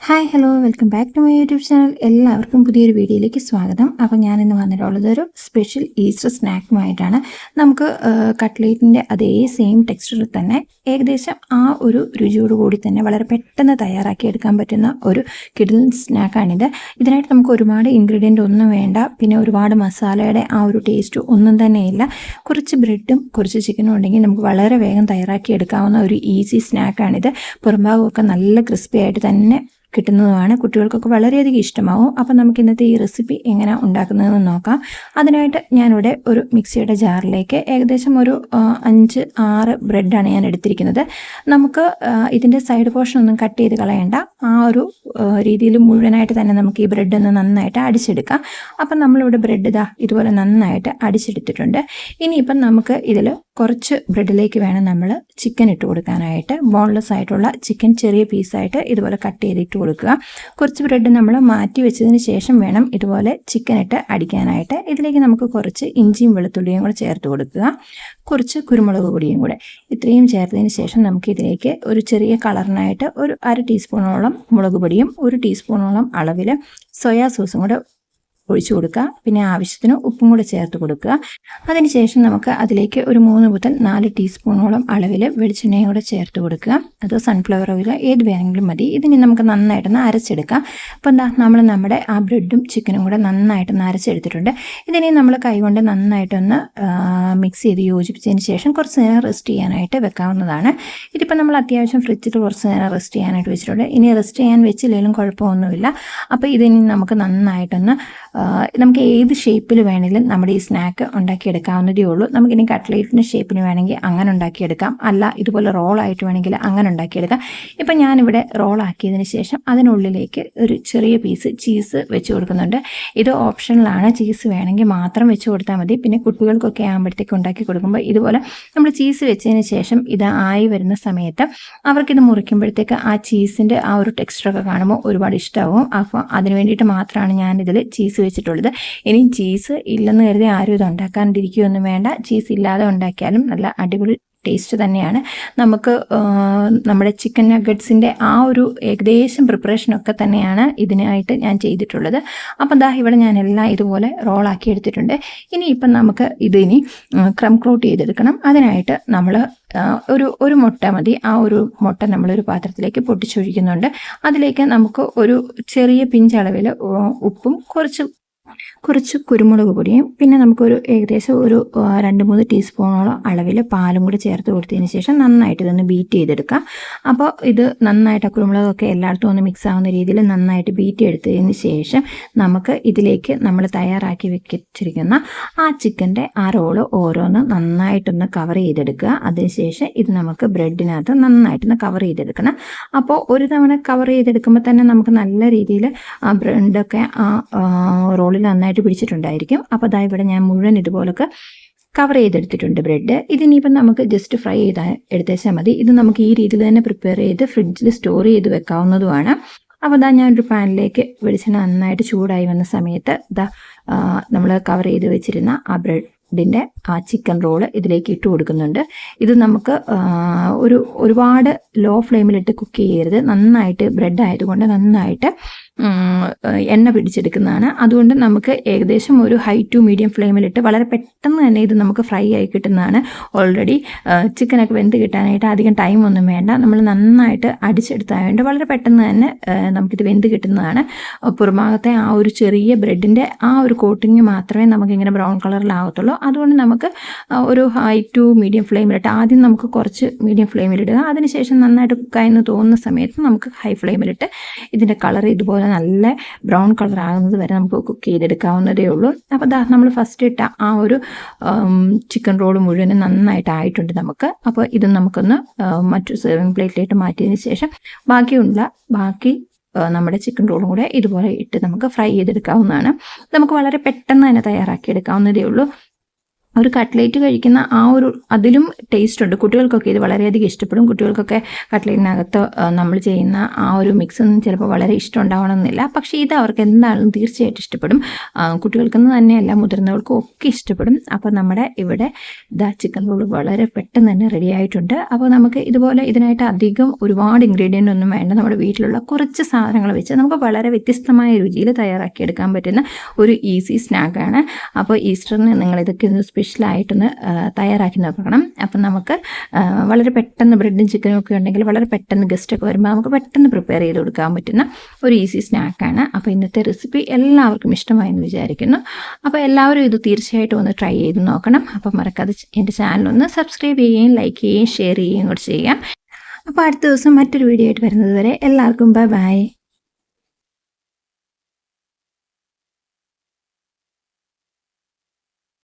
Hi hello welcome back to my YouTube channel. എല്ലാവർക്കും പുതിയൊരു വീഡിയോയിലേക്ക് സ്വാഗതം. അപ്പോൾ ഞാനിന്ന് വന്നിട്ടുള്ളത് ഒരു സ്പെഷ്യൽ ഈസ്റ്റർ സ്നാക്കുമായിട്ടാണ്. നമുക്ക് കട്ട്ലേറ്റിൻ്റെ അതേ സെയിം ടെക്സ്ചറിൽ തന്നെ ഏകദേശം ആ ഒരു രുചിയോടുകൂടി തന്നെ വളരെ പെട്ടെന്ന് തയ്യാറാക്കി എടുക്കാൻ പറ്റുന്ന ഒരു കിഡിലൻ സ്നാക്കാണിത്. ഇതിനായിട്ട് നമുക്ക് ഒരുപാട് ഇൻഗ്രീഡിയൻ്റ് ഒന്നും വേണ്ട, പിന്നെ ഒരുപാട് മസാലയുടെ ആ ഒരു ടേസ്റ്റ് ഒന്നും തന്നെയില്ല. കുറച്ച് ബ്രെഡും കുറച്ച് ചിക്കനും ഉണ്ടെങ്കിൽ നമുക്ക് വളരെ വേഗം തയ്യാറാക്കി എടുക്കാവുന്ന ഒരു ഈസി സ്നാക്കാണിത്. പുറംഭാഗമൊക്കെ നല്ല ക്രിസ്പി ആയിട്ട് തന്നെ കിട്ടുന്നതുമാണ്. കുട്ടികൾക്കൊക്കെ വളരെയധികം ഇഷ്ടമാവും. അപ്പോൾ നമുക്ക് ഇന്നത്തെ ഈ റെസിപ്പി എങ്ങനെ ഉണ്ടാക്കുന്നതെന്ന് നോക്കാം. അതിനായിട്ട് ഞാനിവിടെ ഒരു മിക്സിയുടെ ജാറിലേക്ക് ഏകദേശം ഒരു 5-6 ബ്രെഡാണ് ഞാൻ എടുത്തിരിക്കുന്നത്. നമുക്ക് ഇതിൻ്റെ സൈഡ് പോർഷൻ ഒന്നും കട്ട് ചെയ്ത് കളയണ്ട. ആ ഒരു രീതിയിൽ മുഴുവനായിട്ട് തന്നെ നമുക്ക് ഈ ബ്രെഡ് ഒന്ന് നന്നായിട്ട് അടിച്ചെടുക്കാം. അപ്പം നമ്മളിവിടെ ബ്രെഡ് ഇതുപോലെ നന്നായിട്ട് അടിച്ചെടുത്തിട്ടുണ്ട്. ഇനിയിപ്പം നമുക്ക് ഇതിൽ കുറച്ച് ബ്രെഡിലേക്ക് വേണം നമ്മൾ ചിക്കൻ ഇട്ട് കൊടുക്കാനായിട്ട്. ബോൺലെസ് ആയിട്ടുള്ള ചിക്കൻ ചെറിയ പീസായിട്ട് ഇതുപോലെ കട്ട് ചെയ്തിട്ട് കൊടുക്കുക. കുറച്ച് ബ്രെഡ് നമ്മൾ മാറ്റി വെച്ചതിന് ശേഷം വേണം ഇതുപോലെ ചിക്കൻ ഇട്ട് അടിക്കാനായിട്ട്. ഇതിലേക്ക് നമുക്ക് കുറച്ച് ഇഞ്ചിയും വെളുത്തുള്ളിയും കൂടെ ചേർത്ത് കൊടുക്കുക. കുറച്ച് കുരുമുളക് പൊടിയും കൂടെ. ഇത്രയും ചേർത്തതിന് ശേഷം നമുക്ക് ഇതിലേക്ക് ഒരു ചെറിയ കളറിനായിട്ട് ഒരു 1/2 ടീസ്പൂണോളം മുളക് പൊടിയും 1 ടീസ്പൂണോളം അളവിൽ സോയാ സോസും കൂടെ ഒഴിച്ചു കൊടുക്കുക. പിന്നെ ആവശ്യത്തിന് ഉപ്പും കൂടെ ചേർത്ത് കൊടുക്കുക. അതിനുശേഷം നമുക്ക് അതിലേക്ക് ഒരു 3 മുതൽ 4 ടീസ്പൂണോളം അളവിൽ വെളിച്ചെണ്ണയും കൂടെ ചേർത്ത് കൊടുക്കുക. അത് സൺഫ്ലവർ ഓയിൽ ഏത് വേണമെങ്കിലും മതി. ഇതിന് നമുക്ക് നന്നായിട്ടൊന്ന് അരച്ചെടുക്കാം. അപ്പോൾ നമ്മൾ നമ്മുടെ ആ ബ്രെഡും ചിക്കനും കൂടെ നന്നായിട്ടൊന്ന് അരച്ചെടുത്തിട്ടുണ്ട്. ഇതിനെ നമ്മൾ കൈകൊണ്ട് നന്നായിട്ടൊന്ന് മിക്സ് ചെയ്ത് യോജിപ്പിച്ചതിന് ശേഷം കുറച്ച് നേരം റെസ്റ്റ് ചെയ്യാനായിട്ട് വെക്കാവുന്നതാണ്. ഇതിപ്പോൾ നമ്മൾ അത്യാവശ്യം ഫ്രിഡ്ജിൽ കുറച്ച് നേരം റെസ്റ്റ് ചെയ്യാനായിട്ട് വെച്ചിട്ടുണ്ട്. ഇനി റെസ്റ്റ് ചെയ്യാൻ വെച്ചില്ലെങ്കിലും കുഴപ്പമൊന്നുമില്ല. അപ്പോൾ ഇതിനി നമുക്ക് നന്നായിട്ടൊന്ന് നമുക്ക് ഏത് ഷേപ്പിൽ വേണമെങ്കിലും നമ്മുടെ ഈ സ്നാക്ക് ഉണ്ടാക്കിയെടുക്കാവുന്നതേ ഉള്ളൂ. നമുക്കിനി കട്ട്ലേറ്റിൻ്റെ ഷേപ്പിന് വേണമെങ്കിൽ അങ്ങനെ ഉണ്ടാക്കിയെടുക്കാം, അല്ല ഇതുപോലെ റോളായിട്ട് വേണമെങ്കിൽ അങ്ങനെ ഉണ്ടാക്കിയെടുക്കാം. ഇപ്പം ഞാനിവിടെ റോളാക്കിയതിന് ശേഷം അതിനുള്ളിലേക്ക് ഒരു ചെറിയ പീസ് ചീസ് വെച്ച് കൊടുക്കുന്നുണ്ട്. ഇത് ഓപ്ഷണലാണ്. ചീസ് വേണമെങ്കിൽ മാത്രം വെച്ച് കൊടുത്താൽ മതി. പിന്നെ കുട്ടികൾക്കൊക്കെ ആകുമ്പോഴത്തേക്ക് ഉണ്ടാക്കി കൊടുക്കുമ്പോൾ ഇതുപോലെ നമ്മൾ ചീസ് വെച്ചതിന് ശേഷം ഇത് ആയി വരുന്ന സമയത്ത് അവർക്കിത് മുറിക്കുമ്പോഴത്തേക്ക് ആ ചീസിൻ്റെ ആ ഒരു ടെക്സ്ചറൊക്കെ കാണുമ്പോൾ ഒരുപാട് ഇഷ്ടമാവും. അപ്പോൾ അതിന് വേണ്ടിയിട്ട് മാത്രമാണ് ഞാനിതിൽ ചീസ് വെച്ചിട്ടുള്ളത്. ഇനി ചീസ് ഇല്ലെന്ന് കരുതി ആരും ഇത് ഉണ്ടാക്കാണ്ടിരിക്കുകയൊന്നും വേണ്ട. ചീസ് ഇല്ലാതെ ഉണ്ടാക്കിയാലും നല്ല അടിപൊളി ടേസ്റ്റ് തന്നെയാണ്. നമുക്ക് നമ്മുടെ ചിക്കൻ നഗറ്റ്സിൻ്റെ ആ ഒരു ഏകദേശം പ്രിപ്പറേഷനൊക്കെ തന്നെയാണ് ഇതിനായിട്ട് ഞാൻ ചെയ്തിട്ടുള്ളത്. അപ്പം ഇവിടെ ഞാനെല്ലാം ഇതുപോലെ റോളാക്കി എടുത്തിട്ടുണ്ട്. ഇനിയിപ്പം നമുക്ക് ഇതിനി ക്രം കോട്ട് ചെയ്തെടുക്കണം. അതിനായിട്ട് നമ്മൾ ഒരു മുട്ട മതി. ആ ഒരു മുട്ട നമ്മളൊരു പാത്രത്തിലേക്ക് പൊട്ടിച്ചൊഴിക്കുന്നുണ്ട്. അതിലേക്ക് നമുക്ക് ഒരു ചെറിയ പിഞ്ചളവിൽ ഉപ്പും കുറച്ച് കുരുമുളക് പൊടിയും പിന്നെ നമുക്കൊരു ഏകദേശം ഒരു 2-3 ടീസ്പൂണോളം അളവിൽ പാലും കൂടി ചേർത്ത് കൊടുത്തതിന് ശേഷം നന്നായിട്ട് ഇതൊന്ന് ബീറ്റ് ചെയ്തെടുക്കാം. അപ്പോൾ ഇത് നന്നായിട്ട് കുരുമുളകൊക്കെ എല്ലായിടത്തും ഒന്ന് മിക്സ് ആവുന്ന രീതിയിൽ നന്നായിട്ട് ബീറ്റ് എടുത്തതിന് ശേഷം നമുക്ക് ഇതിലേക്ക് നമ്മൾ തയ്യാറാക്കി വെച്ചിരിക്കുന്ന ആ ചിക്കൻ്റെ ആ റോള് ഓരോന്ന് നന്നായിട്ടൊന്ന് കവർ ചെയ്തെടുക്കുക. അതിനുശേഷം ഇത് നമുക്ക് ബ്രെഡിനകത്ത് നന്നായിട്ടൊന്ന് കവർ ചെയ്തെടുക്കണം. അപ്പോൾ ഒരു തവണ കവർ ചെയ്തെടുക്കുമ്പോൾ തന്നെ നമുക്ക് നല്ല രീതിയിൽ ആ ബ്രെഡൊക്കെ ആ റോളിൽ നന്നായിട്ട് പിടിച്ചിട്ടുണ്ടായിരിക്കും. അപ്പോൾ ഇവിടെ ഞാൻ മുഴുവൻ ഇതുപോലൊക്കെ കവർ ചെയ്തെടുത്തിട്ടുണ്ട് ബ്രെഡ്. ഇതിനിപ്പം നമുക്ക് ജസ്റ്റ് ഫ്രൈ ചെയ്ത് എടുത്തേച്ചാൽ മതി. ഇത് നമുക്ക് ഈ രീതിയിൽ തന്നെ പ്രിപ്പയർ ചെയ്ത് ഫ്രിഡ്ജിൽ സ്റ്റോർ ചെയ്ത് വെക്കാവുന്നതുമാണ്. അപ്പോൾ ഞാനൊരു പാനിലേക്ക് വെളിച്ചെണ്ണ നന്നായിട്ട് ചൂടായി വന്ന സമയത്ത് നമ്മൾ കവർ ചെയ്ത് വെച്ചിരുന്ന ആ ബ്രെഡിൻ്റെ ആ ചിക്കൻ റോള് ഇതിലേക്ക് ഇട്ട് കൊടുക്കുന്നുണ്ട്. ഇത് നമുക്ക് ഒരുപാട് ലോ ഫ്ലെയിമിലിട്ട് കുക്ക് ചെയ്യരുത്. നന്നായിട്ട് ബ്രെഡ് ആയതുകൊണ്ട് നന്നായിട്ട് എണ്ണ പിടിച്ചെടുക്കുന്നതാണ്. അതുകൊണ്ട് നമുക്ക് ഏകദേശം ഒരു ഹൈ ടു മീഡിയം ഫ്ലെയിമിലിട്ട് വളരെ പെട്ടെന്ന് തന്നെ ഇത് നമുക്ക് ഫ്രൈ ആയി കിട്ടുന്നതാണ്. ഓൾറെഡി ചിക്കനൊക്കെ വെന്ത് കിട്ടാനായിട്ട് അധികം ടൈമൊന്നും വേണ്ട. നമ്മൾ നന്നായിട്ട് അടിച്ചെടുത്തായതുകൊണ്ട് വളരെ പെട്ടെന്ന് തന്നെ നമുക്കിത് വെന്ത് കിട്ടുന്നതാണ്. പുറഭാഗത്തെ ആ ഒരു ചെറിയ ബ്രെഡിൻ്റെ ആ ഒരു കോട്ടിങ് മാത്രമേ നമുക്കിങ്ങനെ ബ്രൗൺ കളറിലാവത്തുള്ളൂ. അതുകൊണ്ട് നമുക്ക് ഒരു ഹൈ ടു മീഡിയം ഫ്ലെയിമിലിട്ട് ആദ്യം നമുക്ക് കുറച്ച് മീഡിയം ഫ്ലെയിമിലിടുക. അതിനുശേഷം നന്നായിട്ട് കുക്കായെന്ന് തോന്നുന്ന സമയത്ത് നമുക്ക് ഹൈ ഫ്ലെയിമിലിട്ട് ഇതിൻ്റെ കളർ ഇതുപോലെ നല്ല ബ്രൗൺ കളർ ആകുന്നത് വരെ നമുക്ക് കുക്ക് ചെയ്തെടുക്കാവുന്നതേ ഉള്ളൂ. അപ്പോൾ നമ്മൾ ഫസ്റ്റ് ഇട്ട ആ ഒരു ചിക്കൻ റോൾ മുഴുവനും നന്നായിട്ട് ആയിട്ടുണ്ട് നമുക്ക്. അപ്പോൾ ഇത് നമുക്കൊന്ന് മറ്റൊരു സെർവിങ് പ്ലേറ്റിലേക്ക് മാറ്റിയതിന് ശേഷം ബാക്കി നമ്മുടെ ചിക്കൻ റോളും കൂടെ ഇതുപോലെ ഇട്ട് നമുക്ക് ഫ്രൈ ചെയ്തെടുക്കാവുന്നതാണ്. നമുക്ക് വളരെ പെട്ടെന്ന് തന്നെ തയ്യാറാക്കി എടുക്കാവുന്നതേ ഉള്ളൂ. ഒരു കട്ട്ലേറ്റ് കഴിക്കുന്ന ആ ഒരു അതിലും ടേസ്റ്റ് ഉണ്ട്. കുട്ടികൾക്കൊക്കെ ഇത് വളരെയധികം ഇഷ്ടപ്പെടും. കുട്ടികൾക്കൊക്കെ കട്ട്ലേറ്റിനകത്ത് നമ്മൾ ചെയ്യുന്ന ആ ഒരു മിക്സ് ഒന്നും ചിലപ്പോൾ വളരെ ഇഷ്ടം ഉണ്ടാവണമെന്നില്ല. പക്ഷേ ഇത് അവർക്ക് എന്താണെങ്കിലും തീർച്ചയായിട്ടും ഇഷ്ടപ്പെടും. കുട്ടികൾക്കെന്ന് തന്നെയല്ല മുതിർന്നവർക്കും ഒക്കെ ഇഷ്ടപ്പെടും. അപ്പോൾ നമ്മുടെ ഇവിടെ ചിക്കൻ റോൾ വളരെ പെട്ടെന്ന് തന്നെ റെഡി ആയിട്ടുണ്ട്. അപ്പോൾ നമുക്ക് ഇതുപോലെ ഇതിനായിട്ട് അധികം ഒരുപാട് ഇൻഗ്രീഡിയൻ്റ് ഒന്നും വേണ്ട. നമ്മുടെ വീട്ടിലുള്ള കുറച്ച് സാധനങ്ങൾ വെച്ച് നമുക്ക് വളരെ വ്യത്യസ്തമായ രുചിയിൽ തയ്യാറാക്കിയെടുക്കാൻ പറ്റുന്ന ഒരു ഈസി സ്നാക്കാണ്. അപ്പോൾ ഈസ്റ്ററിന് നിങ്ങളിതൊക്കെ ഒന്ന് സ്പെഷ്യലായിട്ടൊന്ന് തയ്യാറാക്കി നോക്കണം. അപ്പം നമുക്ക് വളരെ പെട്ടെന്ന് ബ്രെഡും ചിക്കനും ഒക്കെ ഉണ്ടെങ്കിൽ വളരെ പെട്ടെന്ന് ഗസ്റ്റൊക്കെ വരുമ്പോൾ നമുക്ക് പെട്ടെന്ന് പ്രിപ്പയർ ചെയ്ത് കൊടുക്കാൻ പറ്റുന്ന ഒരു ഈസി സ്നാക്കാണ്. അപ്പോൾ ഇന്നത്തെ റെസിപ്പി എല്ലാവർക്കും ഇഷ്ടമായെന്ന് വിചാരിക്കുന്നു. അപ്പോൾ എല്ലാവരും ഇത് തീർച്ചയായിട്ടും ഒന്ന് ട്രൈ ചെയ്ത് നോക്കണം. അപ്പം മറക്കാതെ എൻ്റെ ചാനലൊന്ന് സബ്സ്ക്രൈബ് ചെയ്യുകയും ലൈക്ക് ചെയ്യുകയും ഷെയർ ചെയ്യുകയും കൂടി ചെയ്യാം. അപ്പോൾ അടുത്ത ദിവസം മറ്റൊരു വീഡിയോ ആയിട്ട് വരുന്നത് വരെ എല്ലാവർക്കും ബൈ ബൈ.